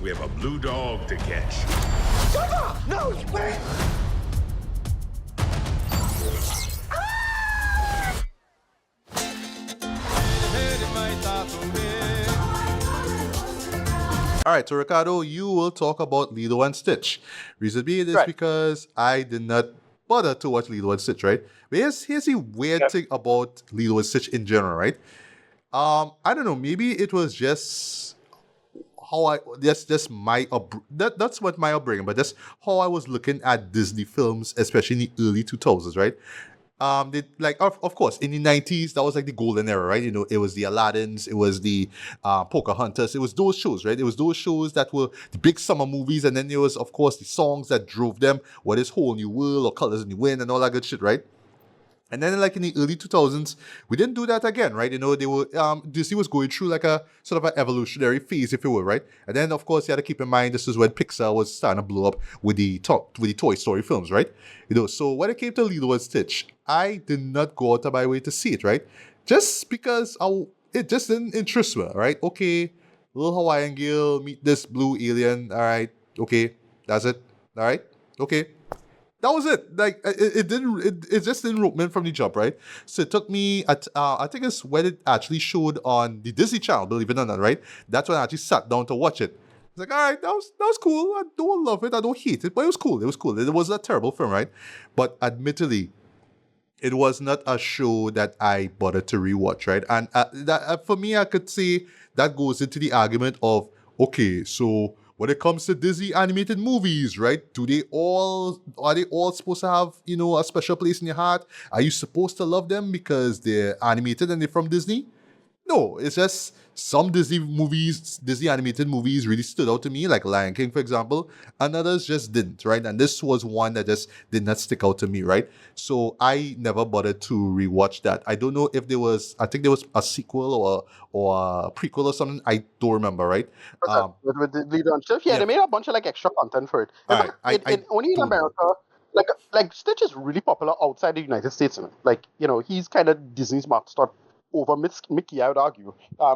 We have a blue dog to catch. No, wait! All right, so Ricardo, you will talk about Lilo and Stitch. Reason being is Right. because I did not bother to watch Lilo and Stitch, right? But here's the weird thing about Lilo and Stitch in general, right? I don't know, maybe it was just how that's my that's what my upbringing, but that's how I was looking at Disney films, especially in the early 2000s, right? They like of course in the 90s that was like the golden era, right? You know, it was the Aladdins, it was the Pocahontas, it was those shows, right? It was those shows that were the big summer movies, and then there was of course the songs that drove them, what is Whole New World or Colors in the Wind and all that good shit, right? And then, like in the early 2000s, we didn't do that again, right? You know, they were Disney was going through like a sort of an evolutionary phase, if you will, right? And then, of course, you had to keep in mind this is when Pixar was starting to blow up with the Toy Story films, right? You know, so when it came to Lilo and Stitch, I did not go out of my way to see it, right? Just because it just didn't interest me, right? Okay, little Hawaiian girl meet this blue alien, all right? Okay, that's it, all right? Okay. That was it. Like it just didn't rope me from the jump, right? So it took me I think it's when it actually showed on the Disney Channel, believe it or not, right? That's when I actually sat down to watch it. It's like, all right, that was cool. I don't love it, I don't hate it, but it was cool. It was cool. It was a terrible film, right? But admittedly, it was not a show that I bothered to rewatch, right? And for me, I could say that goes into the argument of, okay, so when it comes to Disney animated movies, right? Are they all supposed to have, you know, a special place in your heart? Are you supposed to love them because they're animated and they're from Disney? No, it's just some Disney animated movies really stood out to me, like Lion King, for example, and others just didn't, right? And this was one that just did not stick out to me, right? So I never bothered to rewatch that. I don't know if I think there was a sequel or a prequel or something. I don't remember, right? With the Lilo and Stitch, they made a bunch of like extra content for it. In fact, only in America, like Stitch is really popular outside the United States. You know? Like, you know, he's kind of Disney's mascot over Mickey, I would argue,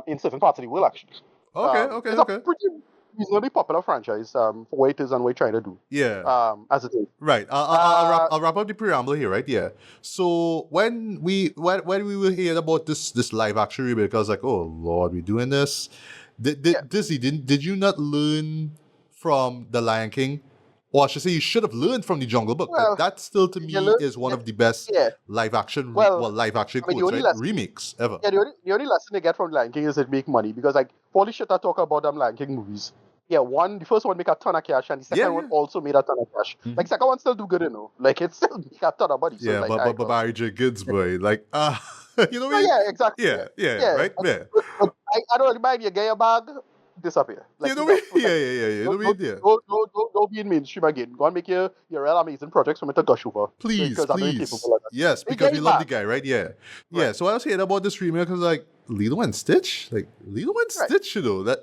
in certain parts of the world, actually. It's a pretty reasonably popular franchise for what it is and what it's trying to do. Yeah. As it is. Right. I'll wrap up the preamble here, right? Yeah. So when we were hearing about this live action remake, because like, oh Lord, we're doing this. Disney, did you not learn from The Lion King? Or I should say, you should have learned from The Jungle Book. Well, that still, to me, is one of the best live action, remakes ever. Yeah, the only lesson they get from Lion King is it make money. Because, like, for all the shit I talk about them Lion King movies, the first one make a ton of cash, and the second one also made a ton of cash. Mm-hmm. Like, second one still do good, you know. Like, it still make a ton of money. So yeah, like, but Barry J. Gibbs, boy. Like, you know what I mean? Yeah, exactly. Yeah, right? Yeah. But I don't really mind you get your bag, disappear. Like, you know what I mean? Yeah. You know what I mean? Yeah. Don't be in mainstream again. Go and make your real amazing projects for me to gush over. Please. Of Yes, because we love the guy, right? Yeah. Yeah, right. So I was hearing about this remake, because like, Lilo and Stitch? Like, Lilo and Stitch, you know?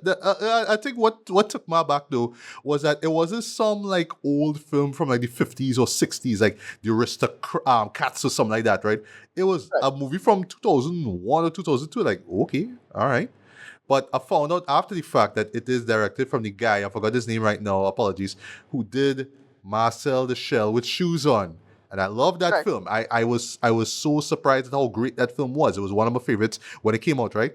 I think what took my back, though, was that it wasn't some, like, old film from, like, the 50s or 60s, like the Aristocats or something like that, right? It was a movie from 2001 or 2002, like, okay, all right. But I found out after the fact that it is directed from the guy, I forgot his name right now, apologies, who did Marcel the Shell with Shoes On. And I love that film. I was so surprised at how great that film was. It was one of my favorites when it came out, right?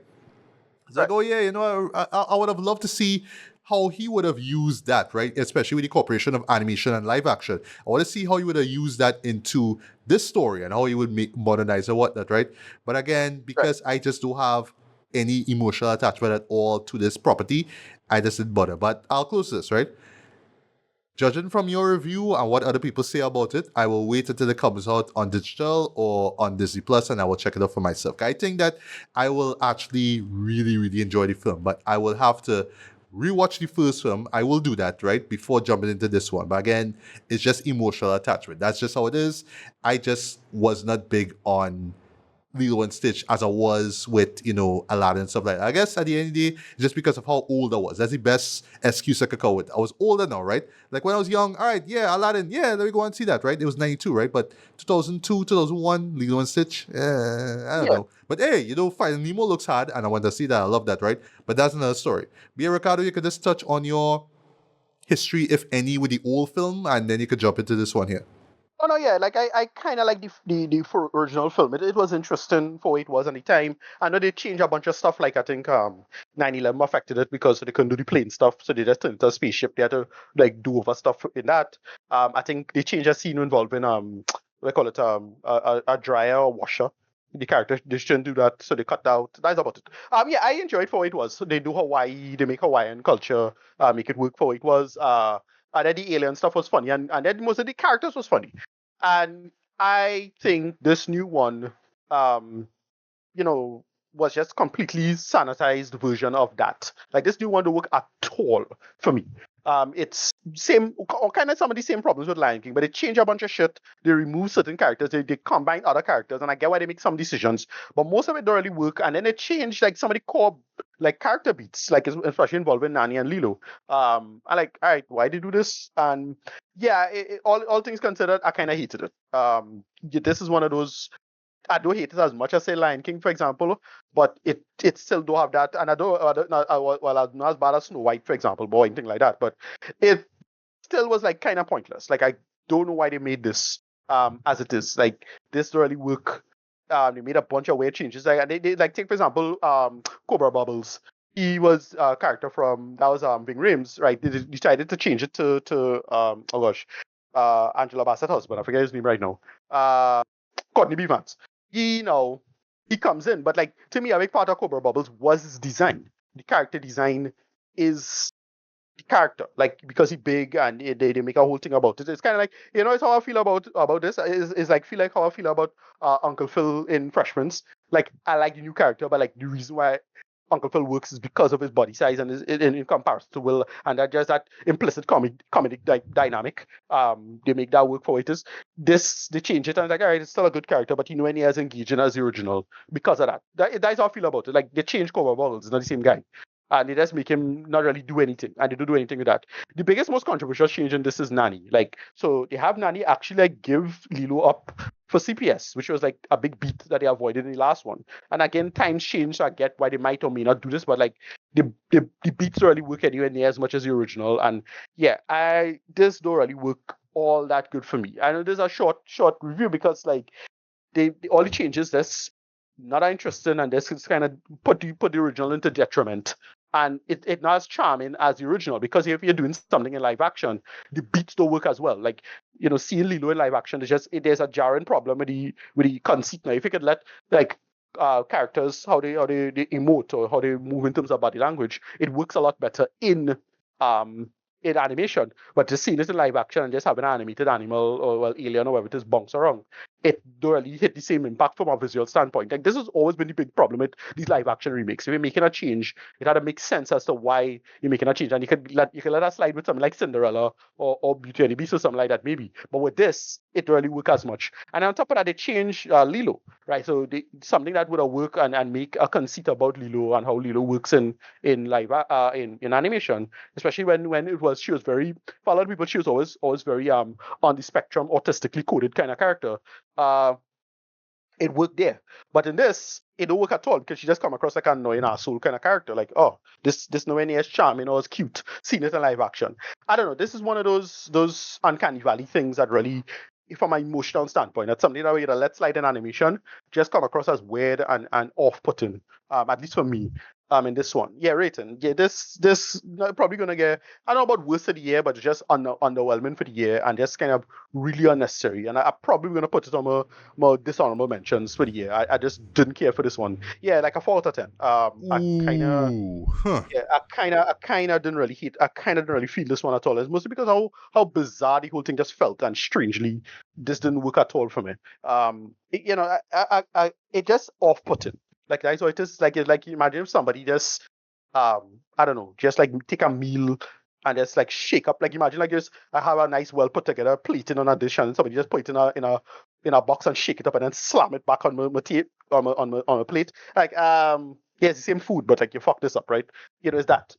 It's like, oh yeah, you know, I would have loved to see how he would have used that, right? Especially with the cooperation of animation and live action. I want to see how he would have used that into this story and how he would modernize or whatnot, right? But again, because I just don't have any emotional attachment at all to this property, I just didn't bother. But I'll close this, right? Judging from your review and what other people say about it, I will wait until it comes out on digital or on Disney Plus, and I will check it out for myself. I think that I will actually really, really enjoy the film, but I will have to rewatch the first film. I will do that, right, before jumping into this one. But again, it's just emotional attachment. That's just how it is. I just was not big on Lilo and Stitch as I was with, you know, Aladdin and stuff like that. I guess at the end of the day, just because of how old I was. That's the best excuse I could come with. I was older now, right? Like when I was young, all right, yeah, Aladdin, yeah, let me go and see that, right? It was 92, right? But 2002, 2001, Lilo and Stitch, I don't know. But hey, you know, Finding Nemo looks hard, and I want to see that. I love that, right? But that's another story. Ricardo, you could just touch on your history, if any, with the old film, and then you could jump into this one here. Oh no, yeah, like I kind of like the original film. It was interesting for what it was at the time. I know they changed a bunch of stuff. Like I think 9/11 affected it because they couldn't do the plane stuff, so they just turned it into a spaceship. They had to like do over stuff in that. I think they changed a scene involving what they call it a dryer or washer. The character they shouldn't do that, so they cut out. That's about it. Yeah, I enjoyed for what it was. So they do Hawaii, they make Hawaiian culture, make it work for what it was. And then the alien stuff was funny, and then most of the characters was funny. And I think this new one, um, you know, was just completely sanitized version of that. Like this new one don't work at all for me. It's same kind of some of the same problems with Lion King, but they change a bunch of shit. They remove certain characters, they combine other characters, and I get why they make some decisions, but most of it don't really work. And then they change like some of the core like character beats, like especially involving Nani and Lilo. I like, all right, why they do this? And yeah, all things considered, I kind of hated it. This is one of those I don't hate it as much as say Lion King, for example, but it still do have that, and I'm not as bad as Snow White, for example, or anything like that, but it still was like kind of pointless. Like I don't know why they made this as it is. Like this don't really work. They made a bunch of weird changes. Like they like take for example Cobra Bubbles. He was a character from that was Ving Rhames, right? They decided to change it to oh gosh, Angela Bassett's husband. I forget his name right now. Courtney B. Vance. He comes in, but like to me, a big part of Cobra Bubbles was his design. The character design is the character, like because he's big and they make a whole thing about it. It's kind of like it's how I feel about this. Is like feel like how I feel about Uncle Phil in Fresh Prince. Like I like the new character, but like the reason why Uncle Phil works is because of his body size and in comparison to Will, and that just that implicit comedic dynamic. They make that work for it is. This they change it and it's like all right, it's still a good character, but any as engaging as the original because of that. That's how I feel about it. Like they change Cobra Bubbles, it's not the same guy. And they just make him not really do anything, and they don't do anything with that. The biggest, most controversial change in this is Nani. Like, so they have Nani actually like give Lilo up for CPS, which was like a big beat that they avoided in the last one. And again, times change, so I get why they might or may not do this, but like the beats don't really work anywhere near as much as the original. And yeah, this don't really work all that good for me. I know there's a short review because like they all the changes that's not interesting and this is kind of put the original into detriment. And it not as charming as the original because if you're doing something in live action, the beats don't work as well. Like seeing Lilo in live action, there's a jarring problem with the conceit. Now, if you could let like characters they emote or how they move in terms of body language, it works a lot better in animation. But just seeing it in live action and just having an animated animal or alien or whatever it is bounce around, it don't really hit the same impact from a visual standpoint. Like this has always been the big problem with these live action remakes. If you're making a change, it had to make sense as to why you're making a change. And you could let us slide with something like Cinderella or Beauty and the Beast or something like that, maybe. But with this, it don't really work as much. And on top of that, they changed Lilo, right? So something that would have worked and make a conceit about Lilo and how Lilo works in live in animation, especially when she was very for a lot of people, she was always very on the spectrum, autistically coded kind of character. It worked there. But in this, it don't work at all because she just come across like an annoying asshole kind of character. Like, oh, this nowhere near as charming or as cute. Seeing it in live action. I don't know. This is one of those uncanny valley things that really, from an emotional standpoint, that's something that we let slide in animation just come across as weird and off-putting. At least for me. In this one. Yeah, rating. Yeah, this probably gonna get I don't know about worst of the year, but just underwhelming for the year and just kind of really unnecessary. And I'm probably gonna put it on my dishonorable mentions for the year. I just didn't care for this one. Yeah, like a 4 out of 10. I kinda didn't really feel this one at all. It's mostly because how bizarre the whole thing just felt and strangely this didn't work at all for me. It just off-putting. Like that's what it is. Like it's like imagine if somebody just I don't know, just like take a meal and just like shake up. Like imagine like just I have a nice well put together plating on a dish and somebody just put it in a box and shake it up and then slam it back on my tape on my plate. Like yeah, it's the same food, but like you fuck this up, right? It's that.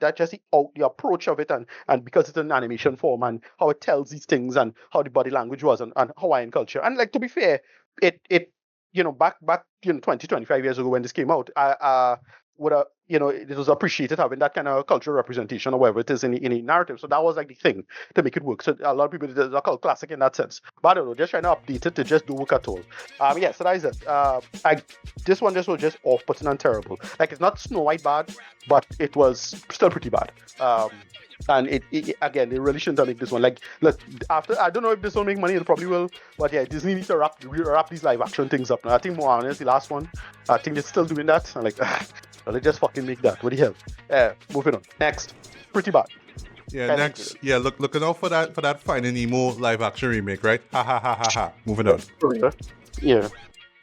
That just the approach of it and because it's an animation form and how it tells these things and how the body language was and Hawaiian culture. And like to be fair, it back 20, 25 years ago when this came out, would have, it was appreciated having that kind of cultural representation or whatever it is in the narrative. So that was like the thing to make it work. So a lot of people did a cult classic in that sense. But I don't know, just trying to update it to just do work at all. So that is it. This one just was just off-putting and terrible. Like, it's not Snow White bad, but it was still pretty bad. And it again, they really shouldn't have made this one. Like, look, after, I don't know if this will make money, it probably will. But yeah, Disney needs to wrap these live action things up. Now, I think Moana is the last one. I think they're still doing that. I'm like, let's just fucking make that. What the hell? Moving on. Next. Pretty bad. Yeah, next. Yeah, looking out for that Finding Nemo live action remake, right? Ha ha ha ha ha. Moving on. Yeah.